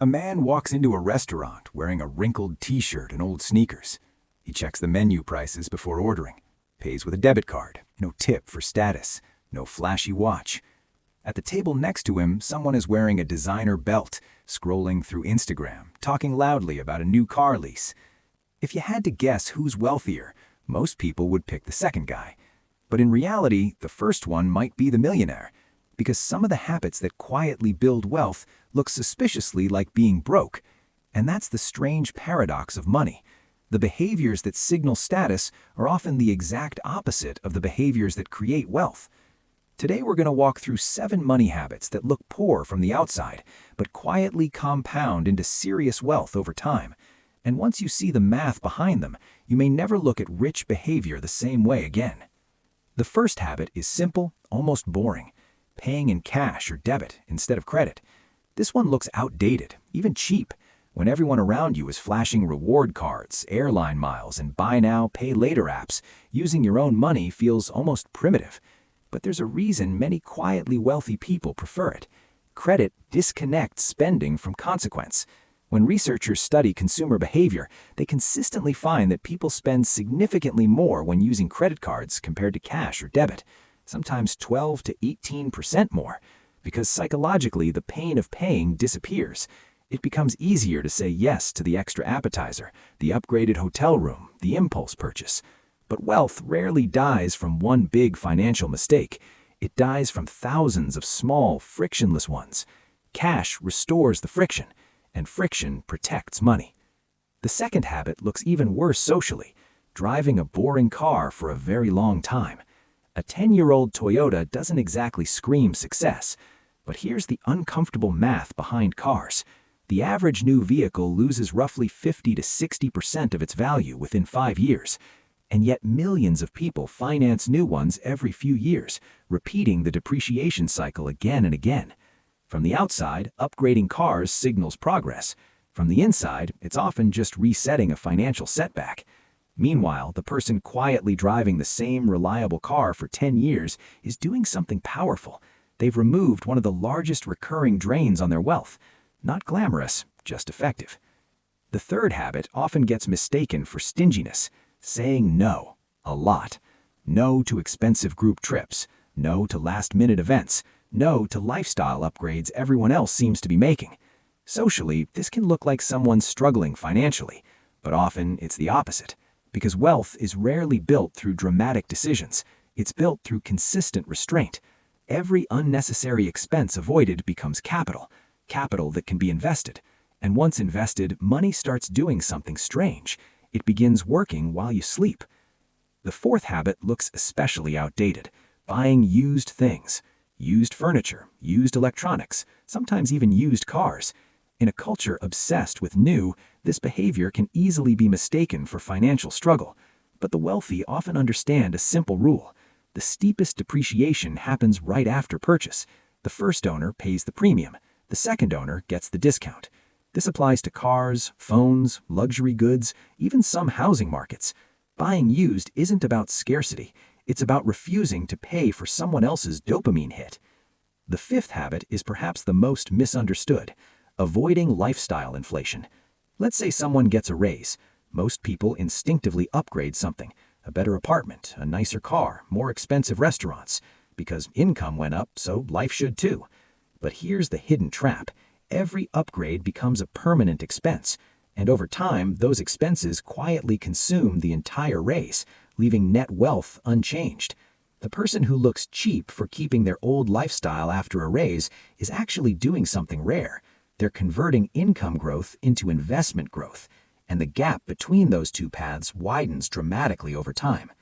A man walks into a restaurant wearing a wrinkled t-shirt and old sneakers. He checks the menu prices before ordering, pays with a debit card, no tip for status, no flashy watch. At the table next to him, someone is wearing a designer belt, scrolling through Instagram, talking loudly about a new car lease. If you had to guess who's wealthier, most people would pick the second guy. But in reality, the first one might be the millionaire, because some of the habits that quietly build wealth look suspiciously like being broke. And that's the strange paradox of money. The behaviors that signal status are often the exact opposite of the behaviors that create wealth. Today we're going to walk through 7 money habits that look poor from the outside, but quietly compound into serious wealth over time. And once you see the math behind them, you may never look at rich behavior the same way again. The first habit is simple, almost boring: paying in cash or debit instead of credit. This one looks outdated, even cheap, when everyone around you is flashing reward cards, airline miles, and buy now, pay later apps. Using your own money feels almost primitive. But there's a reason many quietly wealthy people prefer it. Credit disconnects spending from consequence. When researchers study consumer behavior, they consistently find that people spend significantly more when using credit cards compared to cash or debit, sometimes 12 to 18% more, because psychologically the pain of paying disappears. It becomes easier to say yes to the extra appetizer, the upgraded hotel room, the impulse purchase. But wealth rarely dies from one big financial mistake. It dies from thousands of small, frictionless ones. Cash restores the friction, and friction protects money. The second habit looks even worse socially: driving a boring car for a very long time. A 10-year-old Toyota doesn't exactly scream success, but here's the uncomfortable math behind cars. The average new vehicle loses roughly 50 to 60% of its value within 5 years. And yet millions of people finance new ones every few years, repeating the depreciation cycle again and again. From the outside, upgrading cars signals progress. From the inside, it's often just resetting a financial setback. Meanwhile, the person quietly driving the same reliable car for 10 years is doing something powerful. They've removed one of the largest recurring drains on their wealth. Not glamorous, just effective. The third habit often gets mistaken for stinginess: saying no, a lot. No to expensive group trips, no to last-minute events, no to lifestyle upgrades everyone else seems to be making. Socially, this can look like someone struggling financially, but often it's the opposite. Because wealth is rarely built through dramatic decisions, it's built through consistent restraint. Every unnecessary expense avoided becomes capital that can be invested. And once invested, money starts doing something strange. It begins working while you sleep. The fourth habit looks especially outdated: buying used things. Used furniture, used electronics, sometimes even used cars. In a culture obsessed with new, this behavior can easily be mistaken for financial struggle. But the wealthy often understand a simple rule: the steepest depreciation happens right after purchase. The first owner pays the premium. The second owner gets the discount. This applies to cars, phones, luxury goods, even some housing markets. Buying used isn't about scarcity. It's about refusing to pay for someone else's dopamine hit. The fifth habit is perhaps the most misunderstood: avoiding lifestyle inflation. Let's say someone gets a raise. Most people instinctively upgrade something: a better apartment, a nicer car, more expensive restaurants. Because income went up, so life should too. But here's the hidden trap: every upgrade becomes a permanent expense, and over time, those expenses quietly consume the entire raise, leaving net wealth unchanged. The person who looks cheap for keeping their old lifestyle after a raise is actually doing something rare. They're converting income growth into investment growth, and the gap between those two paths widens dramatically over time.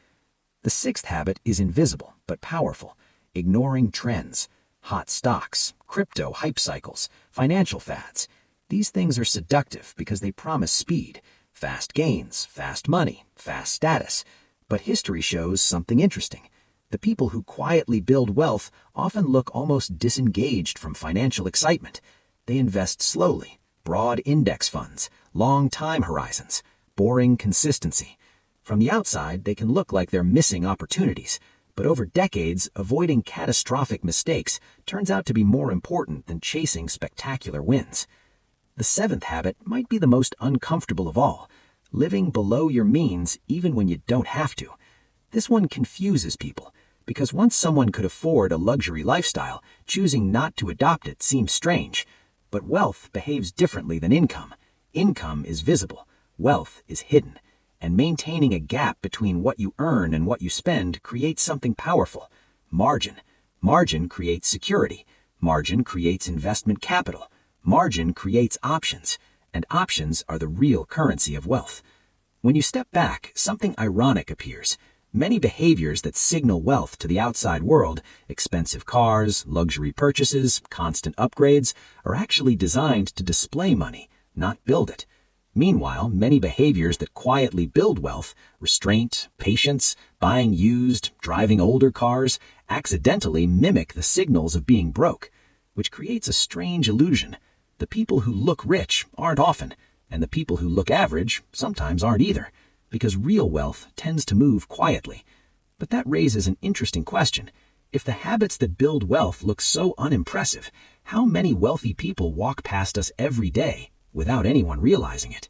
The sixth habit is invisible but powerful: ignoring trends. Hot stocks, crypto hype cycles, financial fads. These things are seductive because they promise speed, fast gains, fast money, fast status. But history shows something interesting. The people who quietly build wealth often look almost disengaged from financial excitement. They invest slowly: broad index funds, long time horizons, boring consistency. From the outside, they can look like they're missing opportunities. But over decades, avoiding catastrophic mistakes turns out to be more important than chasing spectacular wins. The seventh habit might be the most uncomfortable of all: living below your means even when you don't have to. This one confuses people, because once someone could afford a luxury lifestyle, choosing not to adopt it seems strange. But wealth behaves differently than income. Income is visible, wealth is hidden, and maintaining a gap between what you earn and what you spend creates something powerful: margin. Margin creates security. Margin creates investment capital. Margin creates options, and options are the real currency of wealth. When you step back, something ironic appears. Many behaviors that signal wealth to the outside world, expensive cars, luxury purchases, constant upgrades, are actually designed to display money, not build it. Meanwhile, many behaviors that quietly build wealth, restraint, patience, buying used, driving older cars, accidentally mimic the signals of being broke, which creates a strange illusion. The people who look rich aren't often, and the people who look average sometimes aren't either, because real wealth tends to move quietly. But that raises an interesting question. If the habits that build wealth look so unimpressive, how many wealthy people walk past us every day without anyone realizing it?